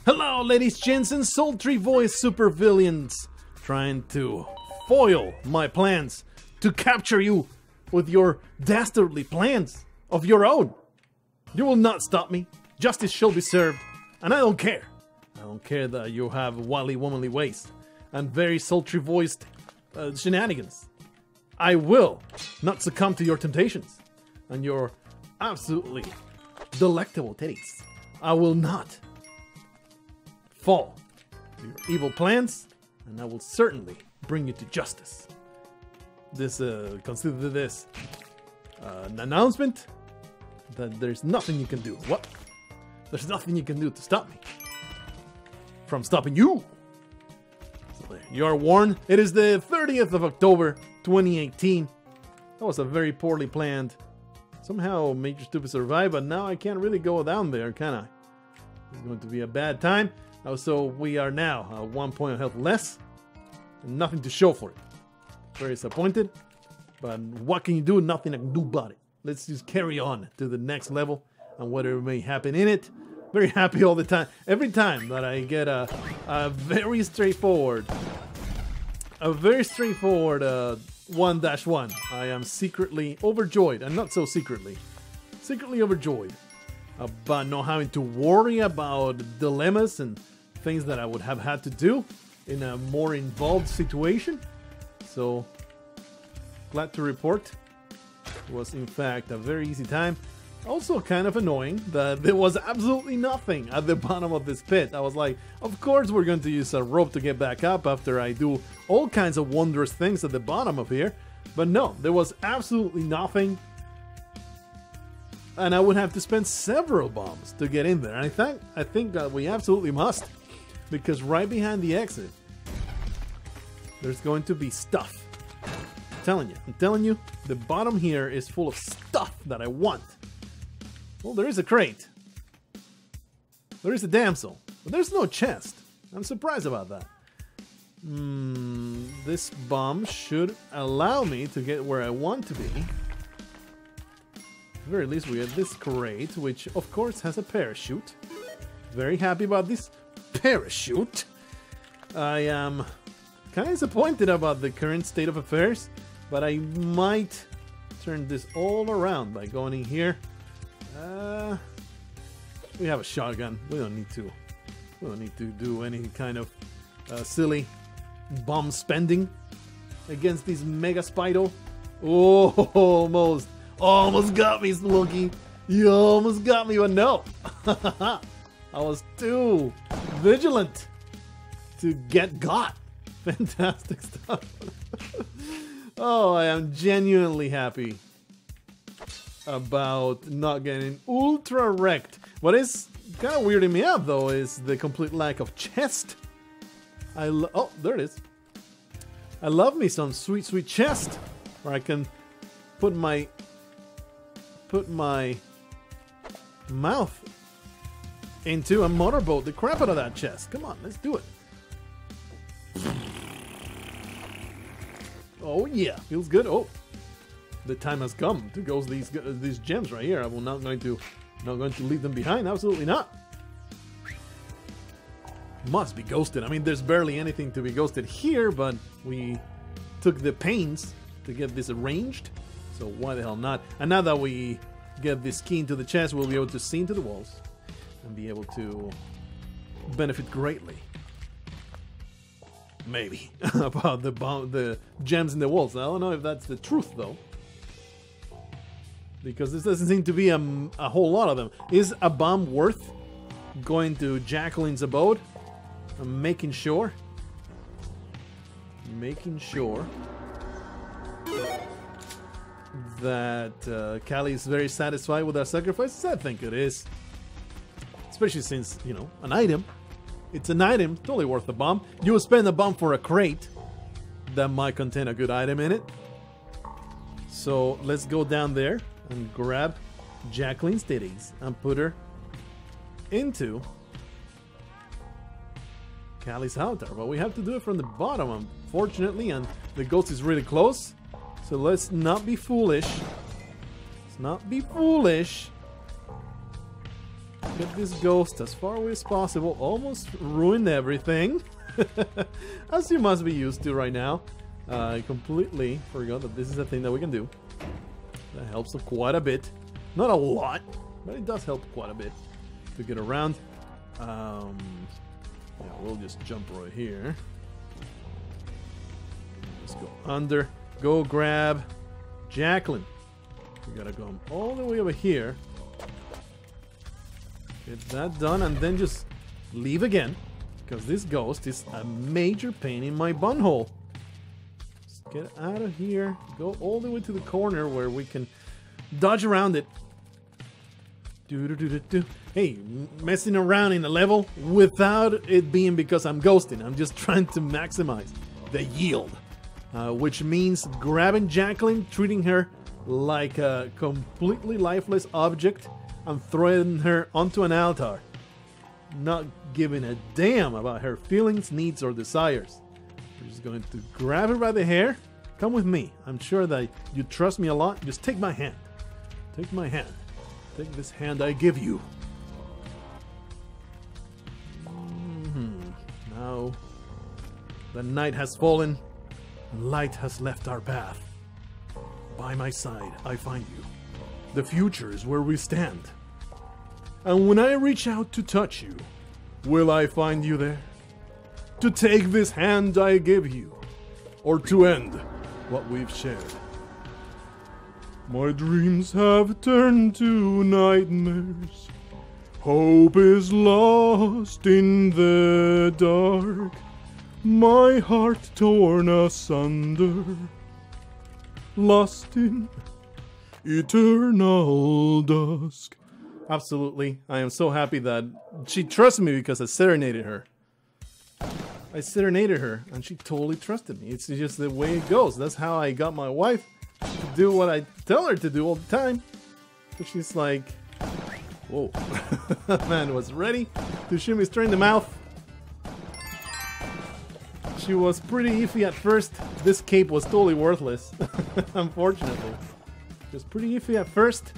Hello, ladies, gents, and sultry voice supervillains, trying to foil my plans to capture you with your dastardly plans of your own. You will not stop me. Justice shall be served, and I don't care. I don't care that you have wily womanly ways and very sultry voiced shenanigans. I will not succumb to your temptations and your absolutely delectable titties. I will not fall to your evil plans, and I will certainly bring you to justice. Consider this an announcement that there's nothing you can do. What? There's nothing you can do to stop me from stopping you. So you are warned. It is the 30th of October, 2018. That was a very poorly planned. Somehow Major Stupid survived, but now I can't really go down there, can I? It's going to be a bad time. So we are now 1 point of health less, and nothing to show for it. Very disappointed, but what can you do? Nothing I can do about it. Let's just carry on to the next level and whatever may happen in it. Very happy all the time. Every time that I get a very straightforward 1-1, I am secretly overjoyed, and not so secretly overjoyed about not having to worry about dilemmas and things that I would have had to do in a more involved situation. So, glad to report it was in fact a very easy time. Also kind of annoying that there was absolutely nothing at the bottom of this pit. I was like, of course we're going to use a rope to get back up after I do all kinds of wondrous things at the bottom of here. But no, there was absolutely nothing. And I would have to spend several bombs to get in there. And I think that we absolutely must. Because right behind the exit, there's going to be stuff. I'm telling you, the bottom here is full of stuff that I want. Well, there is a crate. There is a damsel. But there's no chest. I'm surprised about that. This bomb should allow me to get where I want to be. At the very least, we have this crate, which of course has a parachute. Very happy about this parachute. I am kind of disappointed about the current state of affairs, but I might turn this all around by going in here. We have a shotgun. We don't need to do any kind of silly bomb spending against these mega Spido. Oh, almost got me, Spelunky. You almost got me, but no. I was too vigilant to get got. Fantastic stuff. Oh, I am genuinely happy about not getting ultra wrecked. What is kind of weirding me out though is the complete lack of chest. Oh, there it is. I love me some sweet, sweet chest where I can put my mouth into a motorboat the crap out of that chest. Come on, let's do it. Oh yeah, feels good. Oh, the time has come to go these gems right here. I'm not going to leave them behind. Absolutely not. Must be ghosted. I mean, there's barely anything to be ghosted here, but we took the pains to get this arranged, so why the hell not? And now that we get this key into the chest, we'll be able to see into the walls and be able to benefit greatly. Maybe about the gems in the walls. I don't know if that's the truth though, because this doesn't seem to be a whole lot of them. Is a bomb worth going to Jacqueline's abode? I'm making sure that Callie is very satisfied with our sacrifices. I think it is, especially since, you know, an item. It's an item, totally worth a bomb. You would spend a bomb for a crate that might contain a good item in it. So let's go down there and grab Jacqueline's titties and put her into Callie's altar. But we have to do it from the bottom, unfortunately, and the ghost is really close. So let's not be foolish. Let's not be foolish. Get this ghost as far away as possible. Almost ruined everything. As you must be used to right now. I completely forgot that this is a thing that we can do. That helps quite a bit. Not a lot, but it does help quite a bit to get around. Yeah, we'll just jump right here. Let's go under. Go grab Jacqueline. We gotta go all the way over here. Get that done and then just leave again. Because this ghost is a major pain in my bunhole. Just get out of here. Go all the way to the corner where we can dodge around it. Hey, messing around in the level without it being because I'm ghosting. I'm just trying to maximize the yield. Which means grabbing Jacqueline, treating her like a completely lifeless object, and throwing her onto an altar. Not giving a damn about her feelings, needs, or desires. We're just going to grab her by the hair. Come with me. I'm sure that you trust me a lot. Just take my hand. Take my hand. Take this hand I give you. Now, the night has fallen. Light has left our path. By my side, I find you. The future is where we stand. And when I reach out to touch you, will I find you there? To take this hand I give you, or to end what we've shared? My dreams have turned to nightmares. Hope is lost in the dark. My heart torn asunder. Lost in eternal dusk. Absolutely. I am so happy that she trusts me because I serenaded her. I serenaded her and she totally trusted me. It's just the way it goes. That's how I got my wife to do what I tell her to do all the time. So she's like, whoa. Man was ready to shoot me straight in the mouth. She was pretty iffy at first. This cape was totally worthless. Unfortunately. It was pretty iffy at first.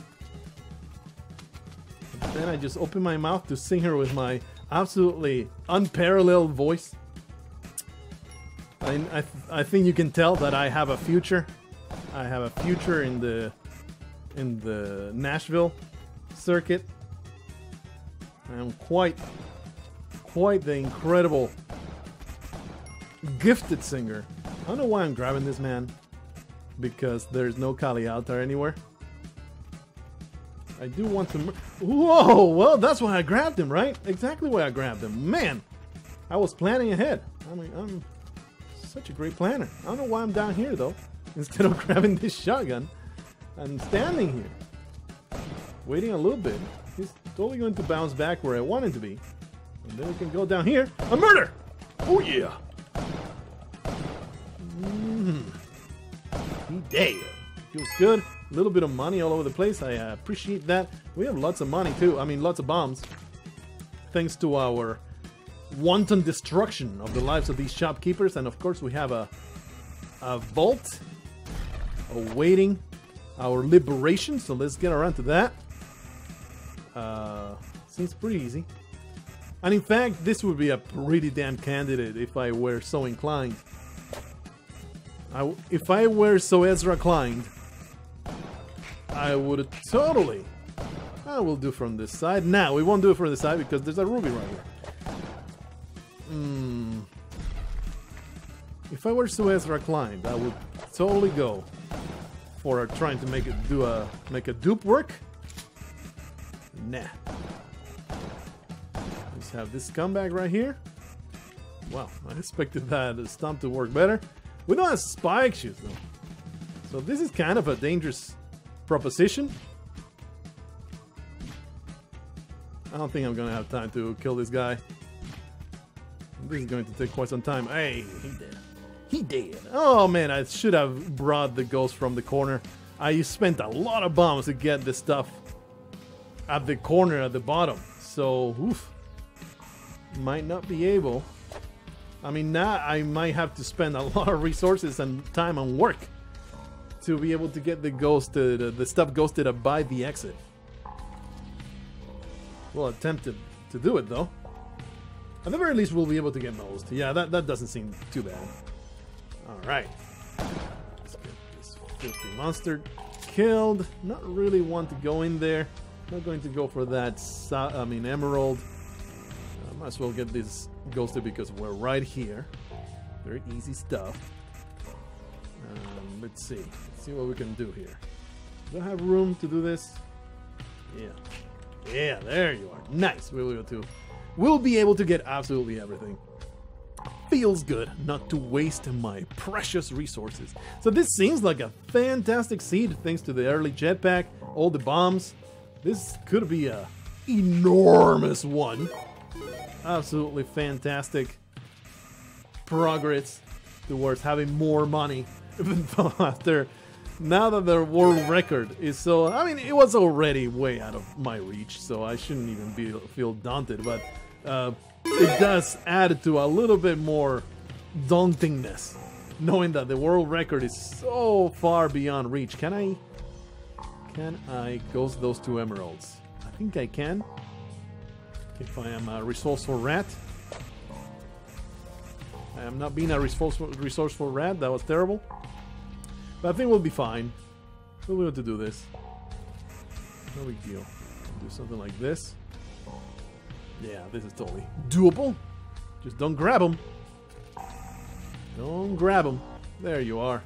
But then I just opened my mouth to sing her with my absolutely unparalleled voice. I think you can tell that I have a future. I have a future in the Nashville circuit. I am quite the incredible, gifted singer. I don't know why I'm grabbing this man, because there's no Kali altar anywhere. I do want to. Whoa! Well, that's why I grabbed him, right? Exactly why I grabbed him. Man, I was planning ahead. I mean, I'm such a great planner. I don't know why I'm down here though, instead of grabbing this shotgun. I'm standing here, waiting a little bit. He's totally going to bounce back where I want him to be, and then we can go down here. A murder! Oh yeah! He dead. Feels good. A little bit of money all over the place. I appreciate that. We have lots of money too. I mean, lots of bombs. Thanks to our wanton destruction of the lives of these shopkeepers. And of course, we have a vault awaiting our liberation. So let's get around to that. Seems pretty easy. And in fact, this would be a pretty damn candidate if I were so inclined. If I were so Ezra inclined, I would totally. I will do from this side. Now, we won't do it from this side because there's a ruby right here. If I were so Ezra inclined, I would totally go for trying to make it make a dupe work. Nah. Let's have this scumbag right here. Wow, I expected that stomp to work better. We don't have spike shoes though, so this is kind of a dangerous proposition. I don't think I'm gonna have time to kill this guy. This is going to take quite some time. Hey, he dead. He dead. Oh man, I should have brought the ghost from the corner. I spent a lot of bombs to get the stuff at the corner at the bottom. So, oof. Might not be able. I mean, now I might have to spend a lot of resources and time and work to be able to get the ghosted, the stuff ghosted by the exit. We'll attempt to do it, though. At the very least, we'll be able to get most. Yeah, that doesn't seem too bad. Alright. Let's get this filthy monster killed. Not really want to go in there. Not going to go for that, emerald. Might as well get this ghosted because we're right here. Very easy stuff. Let's see. Let's see what we can do here. Do I have room to do this? Yeah. Yeah, there you are. Nice. We'll be able to get absolutely everything. Feels good not to waste my precious resources. So this seems like a fantastic seed thanks to the early jetpack, all the bombs. This could be a enormous one. Absolutely fantastic progress towards having more money. Even though now that the world record is so, I mean, it was already way out of my reach, so I shouldn't even feel daunted, but it does add to a little bit more dauntingness, knowing that the world record is so far beyond reach. Can I ghost those 2 emeralds? I think I can. If I am a resourceful rat. I am not being a resourceful rat. That was terrible. But I think we'll be fine. We'll be able to do this. No big deal. Do something like this. Yeah, this is totally doable. Just don't grab them. Don't grab them. There you are.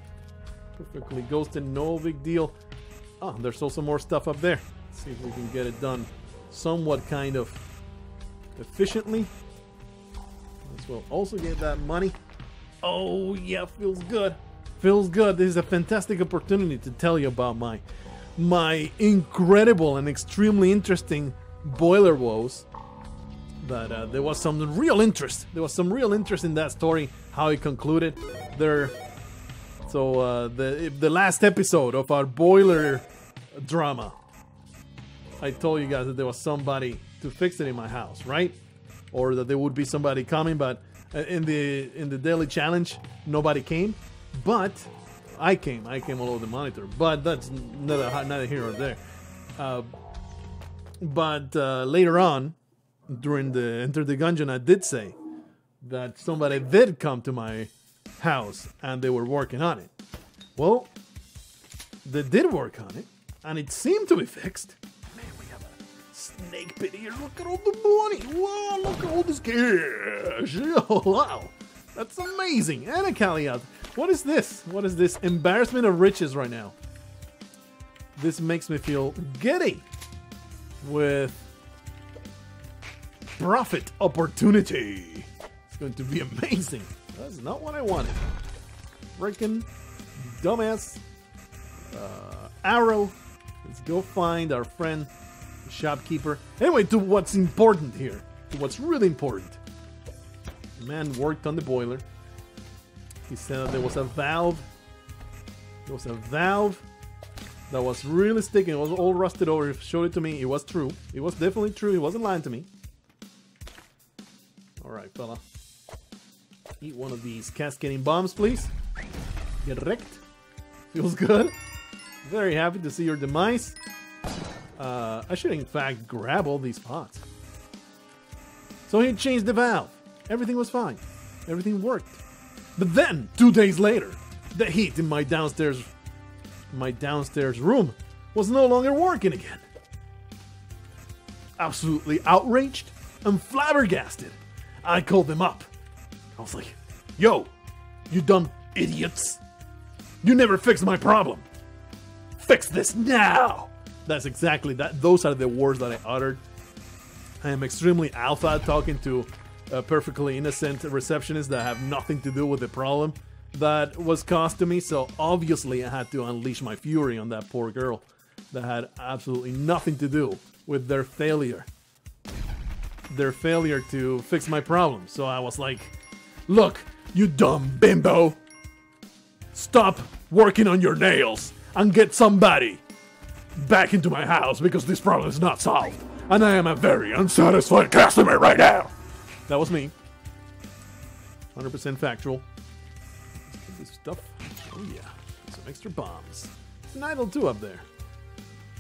Perfectly ghosted, no big deal. Oh, there's also more stuff up there. Let's see if we can get it done somewhat kind of efficiently. As well also get that money. Oh yeah, feels good. Feels good. This is a fantastic opportunity to tell you about my incredible and extremely interesting boiler woes. That there was some real interest. There was some real interest in that story, how it concluded. So the last episode of our boiler drama, I told you guys that there was somebody to fix it in my house, right? Or that there would be somebody coming, but in the daily challenge, nobody came. But I came all over the monitor. But that's neither here nor there. But later on, during the Enter the Gungeon, I did say that somebody did come to my house and they were working on it. Well, they did work on it, and it seemed to be fixed. Man, we have a snake pit here. Look at all the money. Wow, look at all this cash. Oh, wow. That's amazing. And a caveat. What is this? What is this? Embarrassment of riches right now. This makes me feel giddy with profit opportunity. It's going to be amazing. That's not what I wanted. Freaking dumbass arrow. Let's go find our friend, the shopkeeper. Anyway, to what's important here. To what's really important. The man worked on the boiler. He said that there was a valve. There was a valve that was really sticking. It was all rusted over. He showed it to me. It was true. It was definitely true. He wasn't lying to me. Alright, fella. Eat one of these cascading bombs, please. Get wrecked. Feels good. Very happy to see your demise. I should, in fact, grab all these pots. So he changed the valve. Everything was fine. Everything worked. But then, 2 days later, the heat in my downstairs room was no longer working again. Absolutely outraged and flabbergasted, I called them up. I was like, yo, you dumb idiots. You never fixed my problem. Fix this now. That's exactly that. Those are the words that I uttered. I am extremely alpha talking to a perfectly innocent receptionist that have nothing to do with the problem that was caused to me. So obviously I had to unleash my fury on that poor girl that had absolutely nothing to do with their failure. Their failure to fix my problem. So I was like, look, you dumb bimbo. Stop working on your nails and get somebody back into my house because this problem is not solved. And I am a very unsatisfied customer right now. That was me. 100% factual. Let's get this stuff. Oh yeah. Some extra bombs. It's an idle too up there.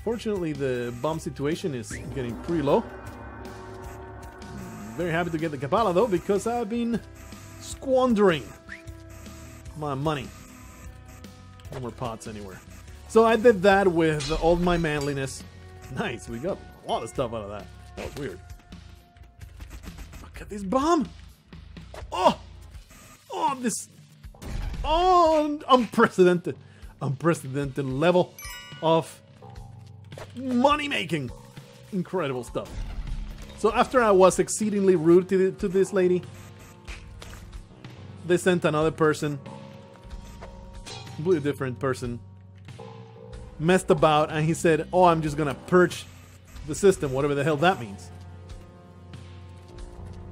Fortunately, the bomb situation is getting pretty low. very happy to get the Kapala though, because I've been squandering my money. No more pots anywhere. So I did that with all my manliness. Nice, we got a lot of stuff out of that. That was weird. Look at this bomb! Oh! Oh, this... Oh, unprecedented level of money making. Incredible stuff. So after I was exceedingly rude to this lady, they sent another person, completely different person, messed about, and he said, oh, I'm just gonna purge the system, whatever the hell that means.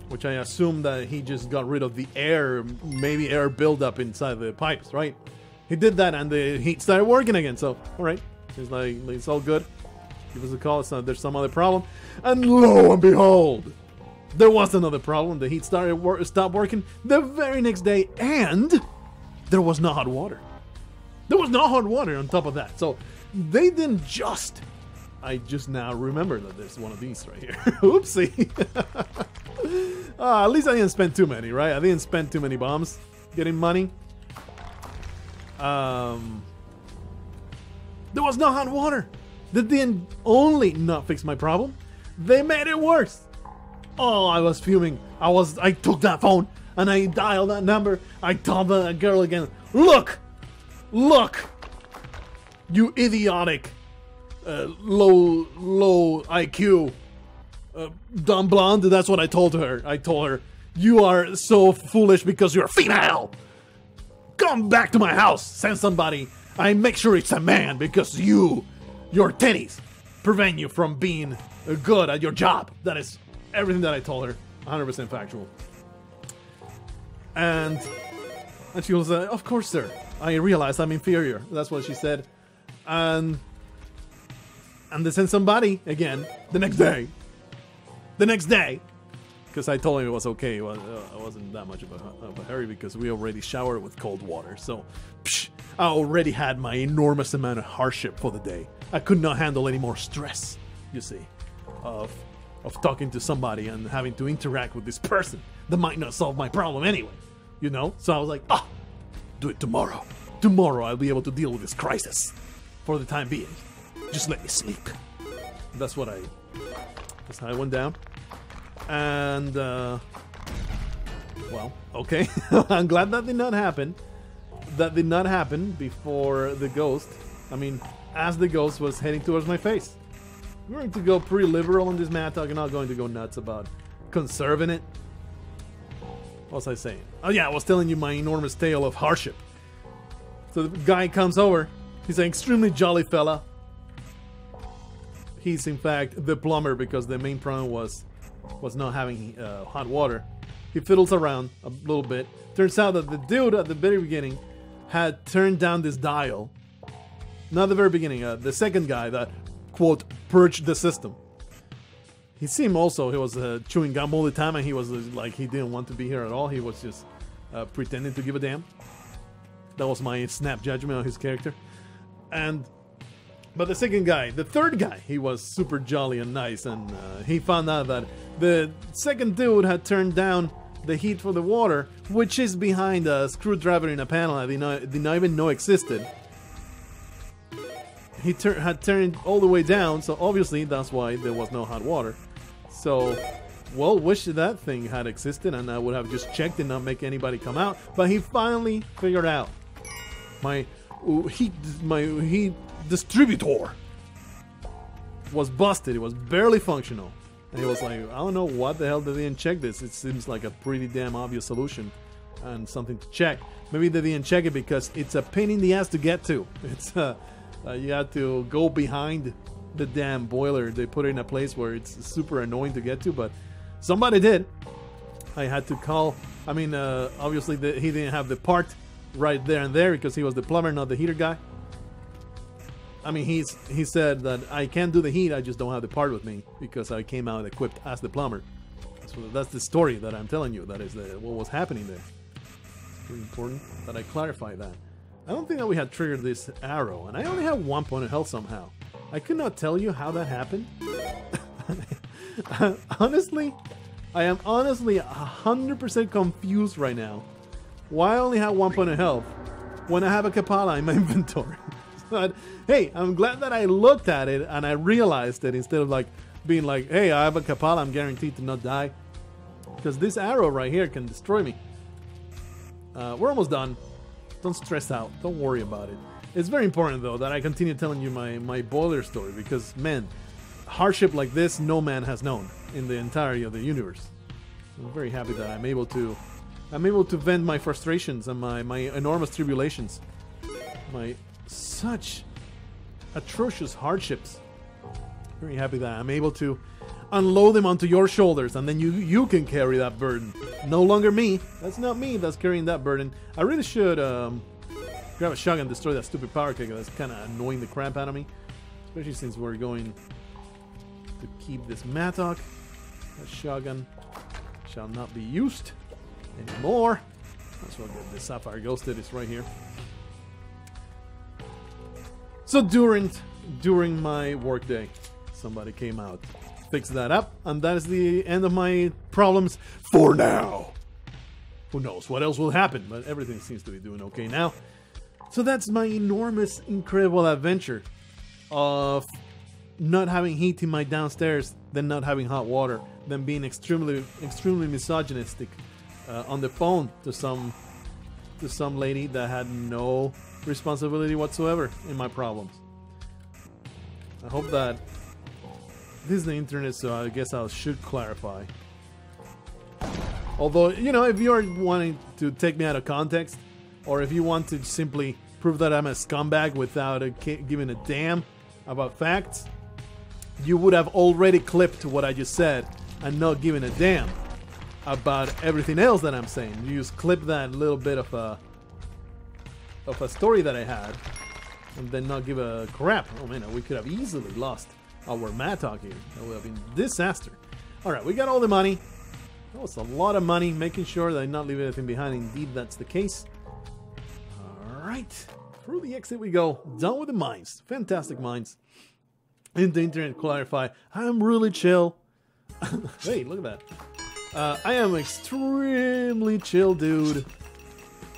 Which I assume that he just got rid of the air, maybe air buildup inside the pipes, right? He did that and the heat started working again, so, alright. He's like, it's all good. Give us a call, there's some other problem. And lo and behold, there was another problem. The heat stopped working the very next day, and there was no hot water. There was no hot water on top of that. So they didn't just... I just now remember that there's one of these right here. Oopsie. At least I didn't spend too many, right? I didn't spend too many bombs getting money. There was no hot water. They didn't only not fix my problem, they made it worse. Oh, I was fuming. I took that phone and I dialed that number. I told that girl again, look, you idiotic, low IQ, dumb blonde. That's what I told her. I told her, you are so foolish because you're a female. Come back to my house. Send somebody. I make sure it's a man because your titties prevent you from being good at your job. That is everything that I told her. 100% factual. And she was like, of course, sir. I realize I'm inferior. That's what she said. And they sent somebody again the next day. Because I told him it was okay. I wasn't that much of a hurry because we already showered with cold water. So, I already had my enormous amount of hardship for the day. I could not handle any more stress, you see, of talking to somebody and having to interact with this person that might not solve my problem anyway, you know? So I was like, do it tomorrow. Tomorrow I'll be able to deal with this crisis. For the time being, just let me sleep. That's how it went down. And, well, okay. I'm glad that did not happen. That did not happen before the ghost. I mean, as the ghost was heading towards my face. We're going to go pretty liberal on this mat talk. I'm not going to go nuts about conserving it. What was I saying? Oh yeah, I was telling you my enormous tale of hardship. So the guy comes over. He's an extremely jolly fella. He's in fact the plumber because the main problem was not having hot water. He fiddles around a little bit. Turns out that the dude at the very beginning had turned down this dial. Not the very beginning, the second guy that, quote, purged the system. He seemed also, he was chewing gum all the time and he was like, he didn't want to be here at all. He was just pretending to give a damn. That was my snap judgment on his character. But the second guy, the third guy, he was super jolly and nice, and he found out that the second dude had turned down the heat for the water, which is behind a screwdriver in a panel I did not even know existed. He had turned all the way down, so obviously that's why there was no hot water. So, well, wish that thing had existed and I would have just checked and not make anybody come out. But he finally figured out my heat distributor was busted. It was barely functional. And he was like, I don't know what the hell they didn't check this. It seems like a pretty damn obvious solution and something to check. Maybe they didn't check it because it's a pain in the ass to get to. It's you have to go behind the damn boiler. They put it in a place where it's super annoying to get to, but somebody did. I had to call. I mean, obviously he didn't have the part right there and there because he was the plumber, not the heater guy. I mean, he said that I can do the heat, I just don't have the part with me because I came out equipped as the plumber. So that's the story that I'm telling you. That is what was happening there. It's pretty important that I clarify that. I don't think that we had triggered this arrow, and I only have 1 point of health somehow. I could not tell you how that happened. Honestly, I am honestly 100% confused right now. Why I only have 1 point of health when I have a Kapala in my inventory? But hey, I'm glad that I looked at it and I realized it instead of like being like, hey, I have a Kapala, I'm guaranteed to not die. Because this arrow right here can destroy me. We're almost done. Don't stress out. Don't worry about it. It's very important though that I continue telling you my boiler story because man, hardship like this no man has known in the entirety of the universe. I'm very happy that I'm able to vent my frustrations and my enormous tribulations. My such atrocious hardships. Very happy that I'm able to unload them onto your shoulders and then you can carry that burden. No longer me. That's not me that's carrying that burden. I really should grab a shotgun and destroy that stupid power kicker. That's kind of annoying the crap out of me. Especially since we're going to keep this Mattock. That shotgun shall not be used anymore. That's what the Sapphire Ghosted is right here. So during my workday, somebody came out, fixed that up, and that is the end of my problems for now. Who knows what else will happen, but everything seems to be doing okay now. So that's my enormous, incredible adventure of not having heat in my downstairs, then not having hot water, then being extremely misogynistic on the phone to some lady that had no responsibility whatsoever in my problems. I hope that this is the internet, so I guess I should clarify. Although, you know, if you're wanting to take me out of context, or if you want to simply prove that I'm a scumbag without giving a damn about facts, you would have already clipped what I just said and not given a damn about everything else that I'm saying. You just clip that little bit of a story that I had and then not give a crap. Oh man, we could have easily lost our Mattock here. That would have been disaster. Alright, we got all the money. That was a lot of money, making sure that I not leave anything behind. Indeed, that's the case. Alright, through the exit we go. Done with the mines. Fantastic mines. In the internet clarify, I'm really chill. Hey, look at that. I am extremely chill, dude.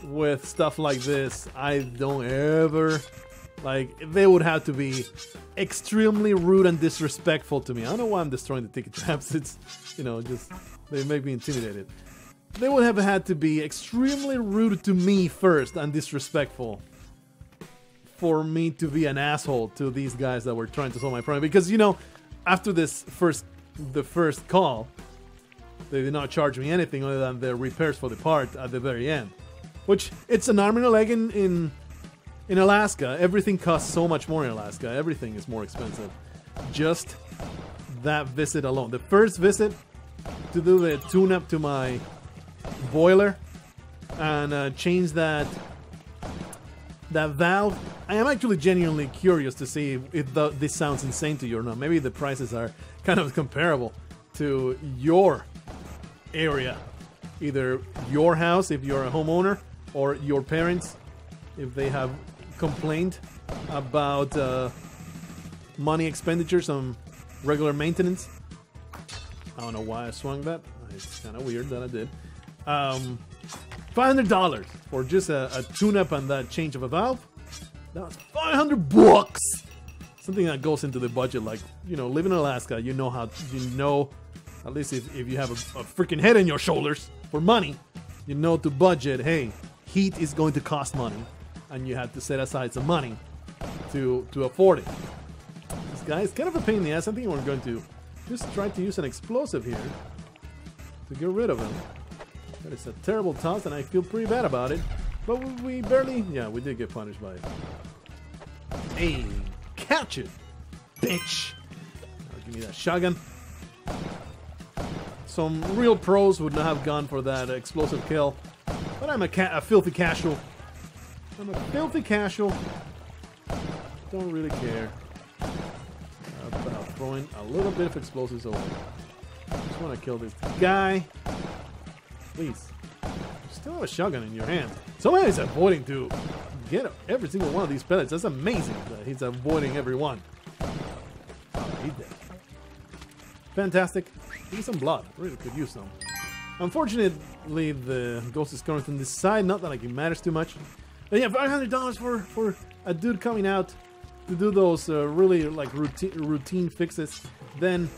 With stuff like this, I don't ever like. They would have to be extremely rude and disrespectful to me. I don't know why I'm destroying the ticket traps. It's, you know, just they make me intimidated. They would have had to be extremely rude to me first and disrespectful for me to be an asshole to these guys that were trying to solve my problem. Because, you know, after the first call, they did not charge me anything other than the repairs for the part at the very end. Which, it's an arm and a leg in Alaska. Everything costs so much more in Alaska. Everything is more expensive. Just that visit alone. The first visit to do the tune-up to my boiler and change that valve. I am actually genuinely curious to see if this sounds insane to you or not. Maybe the prices are kind of comparable to your area. Either your house if you're a homeowner, or your parents if they have complained about money expenditures on regular maintenance. I don't know why I swung that. It's kind of weird that I did. $500 for just a tune-up and that change of a valve. That's $500. Something that goes into the budget, like, you know, living in Alaska, you know how, at least if you have a freaking head on your shoulders for money, you know to budget, hey, heat is going to cost money, and you have to set aside some money to afford it. This guy is kind of a pain in the ass. I think we're going to just try to use an explosive here to get rid of him. That is a terrible toss, and I feel pretty bad about it. But we barely... Yeah, we did get punished by it. Hey, catch it, bitch! Now give me that shotgun. Some real pros would not have gone for that explosive kill. But I'm a filthy casual. I'm a filthy casual. Don't really care about throwing a little bit of explosives away. Just want to kill this guy. Please. You still have a shotgun in your hand. Someone is avoiding to get every single one of these pellets. That's amazing that he's avoiding every one. Oh, he did. Fantastic. Give me some blood. I really could use some. Unfortunately, the ghost is coming from this side. Not that like it matters too much. But yeah, $500 for a dude coming out to do those really like routine fixes. Then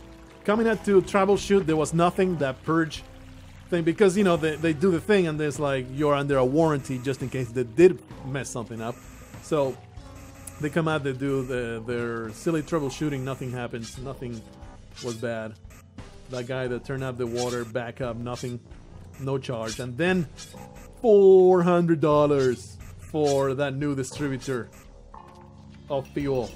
coming out to troubleshoot, there was nothing. That purge thing, because you know they do the thing and there's like you're under a warranty just in case they did mess something up. So they come out, they do their silly troubleshooting. Nothing happens. Nothing was bad. That guy that turned up the water, back up, nothing, no charge. And then $400 for that new distributor of fuel.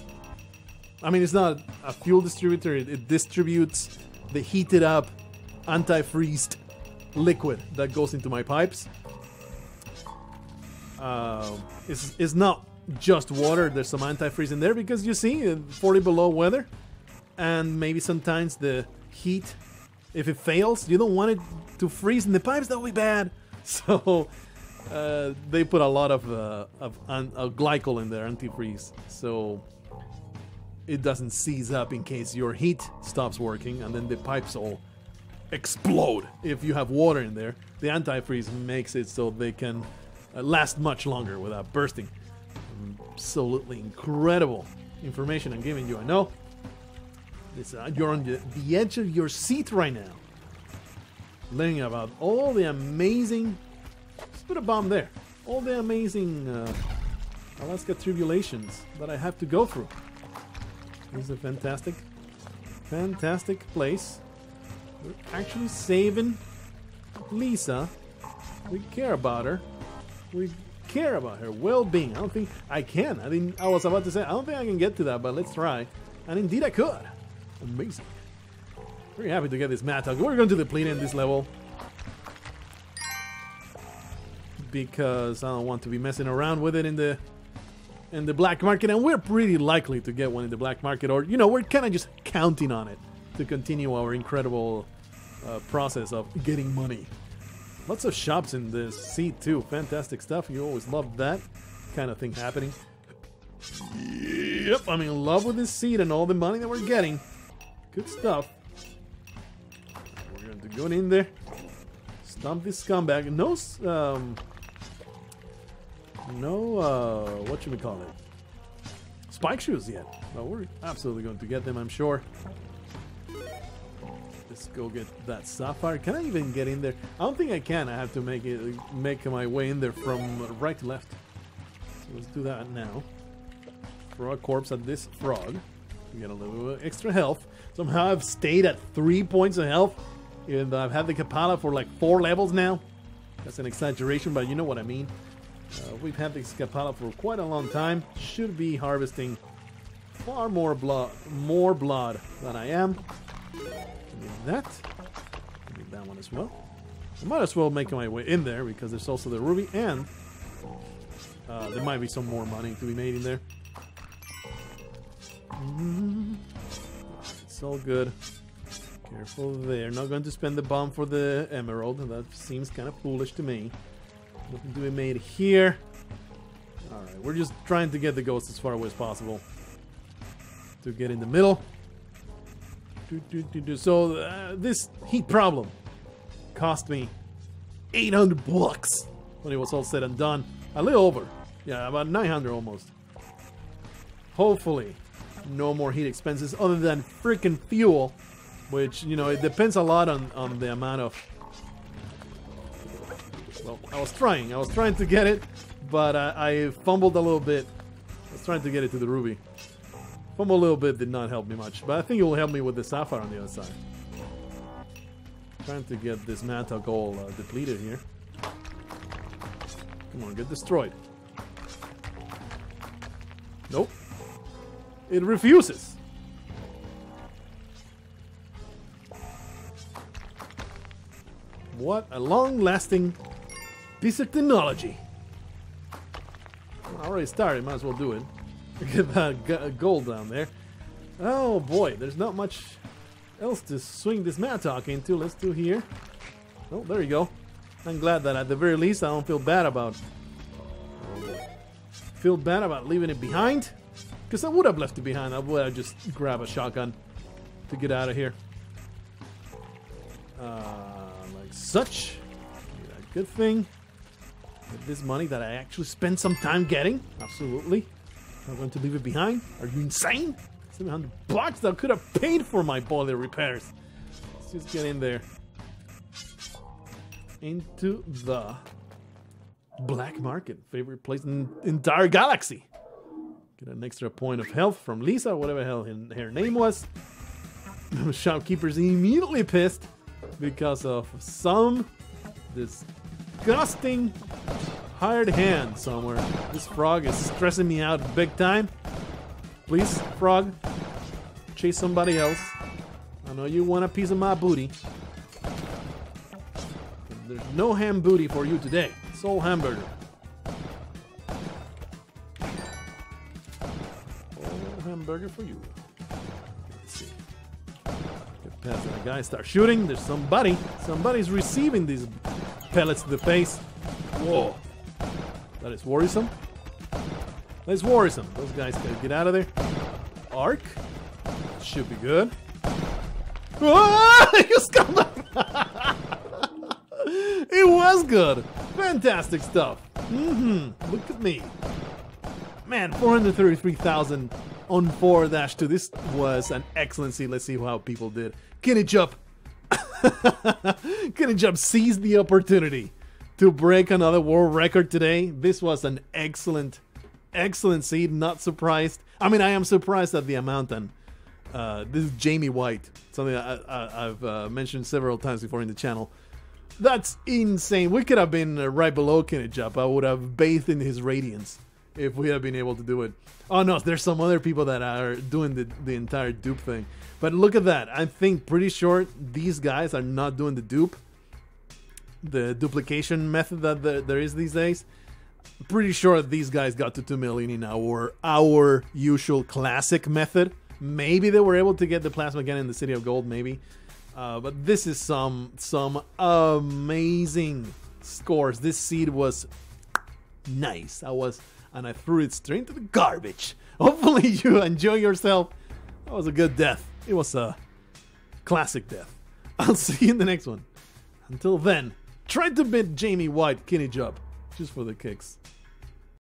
I mean, it's not a fuel distributor. It distributes the heated up antifreeze liquid that goes into my pipes. It's not just water. There's some antifreeze in there because you see 40 below weather, and maybe sometimes the heat, if it fails, you don't want it to freeze in the pipes. That would be bad. So they put a lot of glycol in there, antifreeze, so it doesn't seize up in case your heat stops working and then the pipes all explode. If you have water in there, the antifreeze makes it so they can last much longer without bursting. Absolutely incredible information I'm giving you, I know. You're on the edge of your seat right now, learning about all the amazing, just put a bomb there, all the amazing Alaska tribulations that I have to go through. This is a fantastic, fantastic place. We're actually saving Lisa. We care about her. We care about her well-being. I don't think I can. I was about to say, I don't think I can get to that, but let's try. And indeed I could. Amazing. Very happy to get this Mattock. We're going to deplete in this level because I don't want to be messing around with it in the black market, and we're pretty likely to get one in the black market, or you know, we're kind of just counting on it to continue our incredible process of getting money. Lots of shops in this seat too. Fantastic stuff. You always love that kind of thing happening. Yep, I'm in love with this seat and all the money that we're getting. Good stuff. We're going to go in there, stomp this scumbag. No, what should we call it? Spike shoes yet. But we're absolutely going to get them, I'm sure. Let's go get that sapphire. Can I even get in there? I don't think I can. I have to make my way in there from right to left. So let's do that now. Throw a corpse at this frog. We get a little extra health. Somehow I've stayed at 3 points of health, even though I've had the Kapala for like 4 levels now. That's an exaggeration, but you know what I mean. We've had this Kapala for quite a long time. Should be harvesting far more blood than I am. Give me that. Give me that one as well. I might as well make my way in there because there's also the ruby, and there might be some more money to be made in there. It's all good. Careful there. Not going to spend the bomb for the emerald. That seems kind of foolish to me. Nothing to be made here. Alright, we're just trying to get the ghost as far away as possible. To get in the middle. So, this heat problem cost me $800 when it was all said and done. A little over. Yeah, about 900 almost. Hopefully, no more heat expenses other than freaking fuel, which, you know, it depends a lot on the amount of... Well, I was trying to get it, but I fumbled a little bit. I was trying to get it to the ruby. Fumble a little bit did not help me much, but I think it will help me with the sapphire on the other side. Trying to get this Mattock all depleted here. Come on, get destroyed. Nope. It refuses. What a long-lasting piece of technology. I already started, might as well do it. Get that gold down there. Oh boy, there's not much else to swing this Mattock into. Let's do here. Oh, there you go. I'm glad that at the very least I don't feel bad about... Feel bad about leaving it behind? Because I would have left it behind. I would have just grabbed a shotgun to get out of here. Like such. A good thing. With this money that I actually spent some time getting. Absolutely. I'm going to leave it behind. Are you insane? 700 bucks that I could have paid for my boiler repairs. Let's just get in there. Into the black market. Favorite place in the entire galaxy. Get an extra point of health from Lisa, whatever the hell her name was. The shopkeeper's immediately pissed because of some disgusting hired hand somewhere. This frog is stressing me out big time. Please, frog, chase somebody else. I know you want a piece of my booty. But there's no ham booty for you today. It's all hamburger. All hamburger for you. Let's see. Get past that guy, start shooting. There's somebody. Somebody's receiving these pellets to the face. Whoa. That is worrisome. That's worrisome. Those guys gotta get out of there. Arc. Should be good. It was good. Fantastic stuff. Look at me. Man, 433,000 on 4-2. This was an excellent seed. Let's see how people did. Kenny Jump. Kenny Jump seized the opportunity to break another world record today. This was an excellent seed. Not surprised. I mean, I am surprised at the amount. And this is Jamie White, something I've mentioned several times before in the channel. That's insane. We could have been right below Kenny Jump. I would have bathed in his radiance if we had been able to do it. Oh no, there's some other people that are doing the entire dupe thing. But look at that. I think pretty sure these guys are not doing the dupe. The duplication method that there is these days. Pretty sure these guys got to 2 million in our usual classic method. Maybe they were able to get the plasma again in the City of Gold, maybe. But this is some amazing scores. This seed was nice. And I threw it straight into the garbage. Hopefully you enjoy yourself. That was a good death. It was a classic death. I'll see you in the next one. Until then, try to beat Jamie White, Kenny Job, just for the kicks.